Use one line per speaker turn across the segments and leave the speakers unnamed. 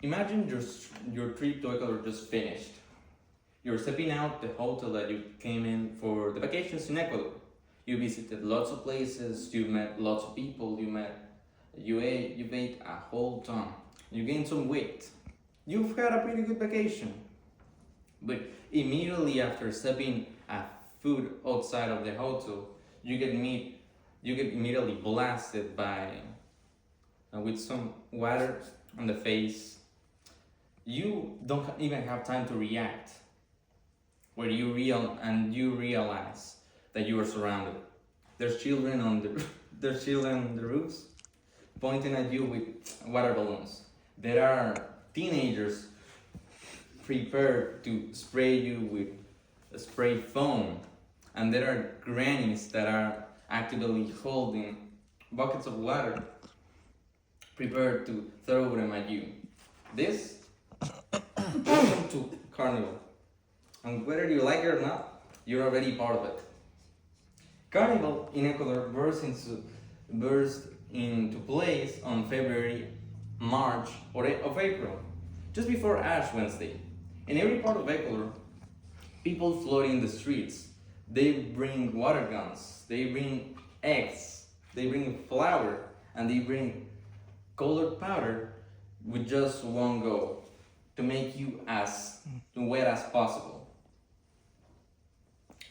Imagine your trip to Ecuador just finished. You're stepping out the hotel that you came in for the vacations in Ecuador. You visited lots of places, you met lots of people, you ate a whole ton. You gained some weight. You've had a pretty good vacation. But immediately after stepping at food outside of the hotel, you get immediately blasted by with some water on the face. You don't even have time to react. Where you realize that you are surrounded. There's children on the roofs pointing at you with water balloons. There are teenagers prepared to spray you with a spray foam, and there are grannies that are actively holding buckets of water prepared to throw them at you. This welcome to Carnival. And whether you like it or not, you're already part of it. Carnival in Ecuador burst into place on February, March, or of April, just before Ash Wednesday. In every part of Ecuador, people flooding the streets. They bring water guns, they bring eggs, they bring flour, and they bring colored powder with just one goal: to make you as wet as possible.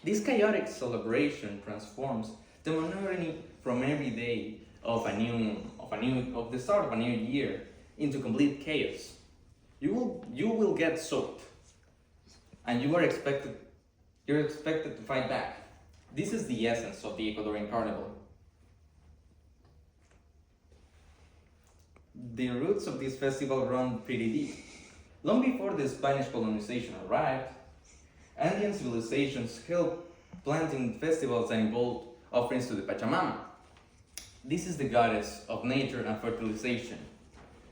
This chaotic celebration transforms the monotony from every day of the start of a new year into complete chaos. You will get soaked, and you're expected to fight back. This is the essence of the Ecuadorian Carnival. The roots of this festival run pretty deep. Long before the Spanish colonization arrived, Andean civilizations held planting festivals that involved offerings to the Pachamama. This is the goddess of nature and fertilization.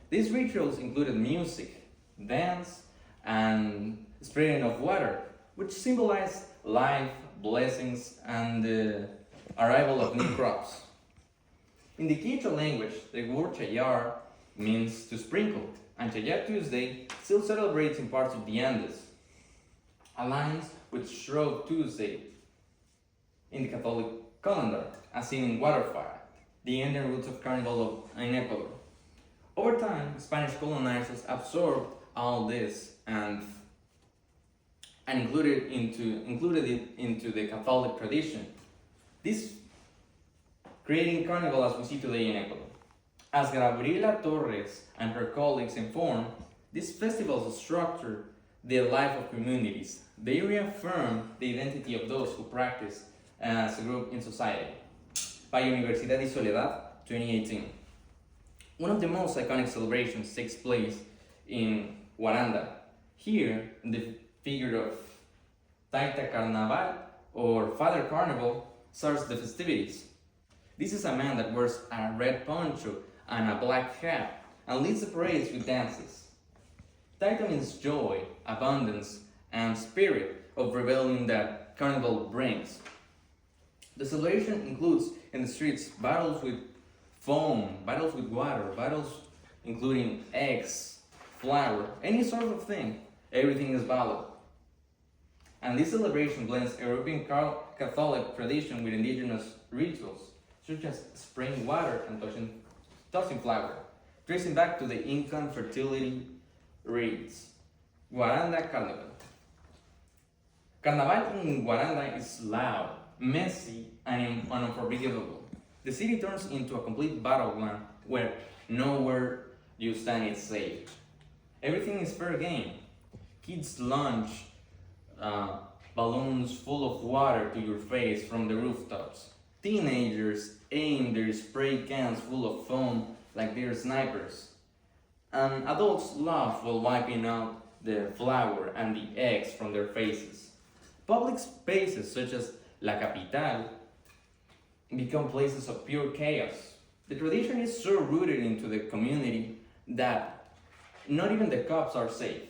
These rituals included music, dance, and spraying of water, which symbolized life, blessings, and the arrival of new crops. In the Quechua language, the word chayar means to sprinkle, and Chayar Tuesday still celebrates in parts of the Andes, aligns with Shrove Tuesday in the Catholic calendar, as seen in Waterfire, the Indian roots of Carnival in Ecuador. Over time, Spanish colonizers absorbed all this and included it into the Catholic tradition. This creating Carnival as we see today in Ecuador. As Gabriela Torres and her colleagues inform, these festivals structure the life of communities. They reaffirm the identity of those who practice as a group in society. By Universidad y Soledad, 2018. One of the most iconic celebrations takes place in Guaranda. Here, the figure of Taita Carnaval, or Father Carnival, starts the festivities. This is a man that wears a red poncho and a black hat and leads the parades with dances. Taita means joy, abundance, and spirit of rebellion that Carnival brings. The celebration includes in the streets battles with foam, battles with water, battles including eggs, flour, any sort of thing. Everything is valid. And this celebration blends European Catholic tradition with indigenous rituals, such as spraying water and tossing flour, tracing back to the Incan fertility rites. Guaranda Carnival. Carnaval in Guaranda is loud, messy, and unforgivable. The city turns into a complete battleground where nowhere you stand is safe. Everything is fair game. Kids launch balloons full of water to your face from the rooftops. Teenagers aim their spray cans full of foam like they're snipers. And adults laugh while wiping out the flour and the eggs from their faces. Public spaces such as La Capital become places of pure chaos. The tradition is so rooted into the community that not even the cops are safe.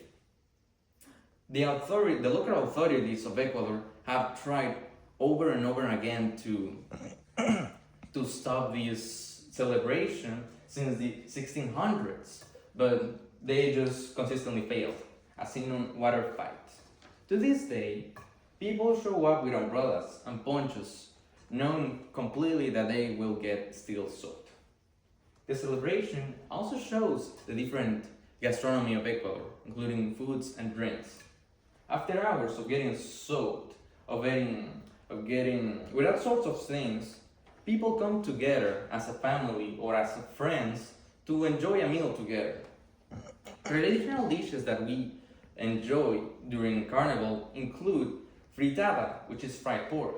The local authorities of Ecuador have tried over and over again to stop this celebration since the 1600s, but they just consistently failed, as seen on water fights. To this day, people show up with umbrellas and ponchos, knowing completely that they will get still soaked. The celebration also shows the different gastronomy of Ecuador, including foods and drinks. After hours of getting soaked, of getting with all sorts of things, people come together as a family or as friends to enjoy a meal together. Traditional dishes that we enjoy during Carnival include fritada, which is fried pork,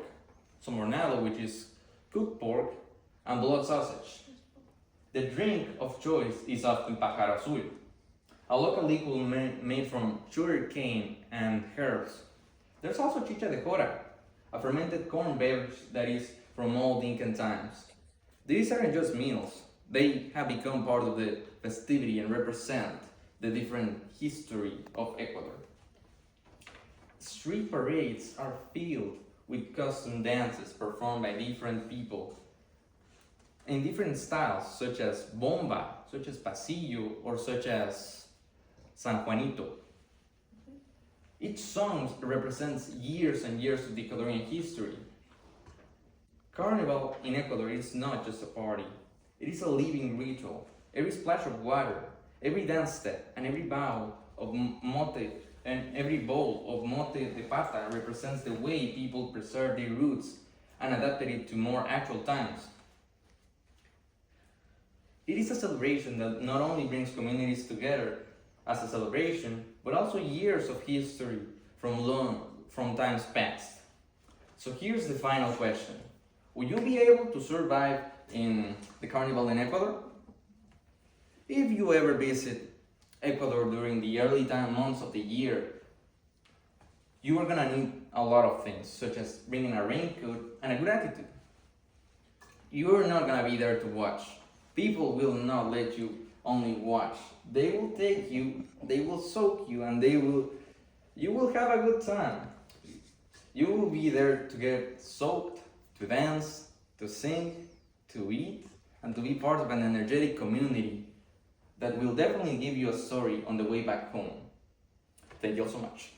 somornado, which is cooked pork, and blood sausage. The drink of choice is often pájaro azul, a local liquid made from sugar cane and herbs. There's also chicha de jora, a fermented corn beverage that is from old Incan times. These aren't just meals, they have become part of the festivity and represent the different history of Ecuador. Street parades are filled with custom dances performed by different people in different styles, such as bomba, such as pasillo, or such as San Juanito. Each song represents years and years of the Ecuadorian history. Carnival in Ecuador is not just a party, it is a living ritual. Every splash of water, every dance step, and every bow of mote, and every bowl of mote de pata represents the way people preserve their roots and adapted it to more actual times. It is a celebration that not only brings communities together as a celebration, but also years of history from times past. So here's the final question. Will you be able to survive in the Carnival in Ecuador? If you ever visit Ecuador during the early months of the year, you are gonna need a lot of things, such as bringing a raincoat and a good attitude. You're not gonna be there to watch. People will not let you only watch. They will take you, they will soak you, and you will have a good time. You will be there to get soaked, to dance, to sing, to eat, and to be part of an energetic community that will definitely give you a story on the way back home. Thank you all so much.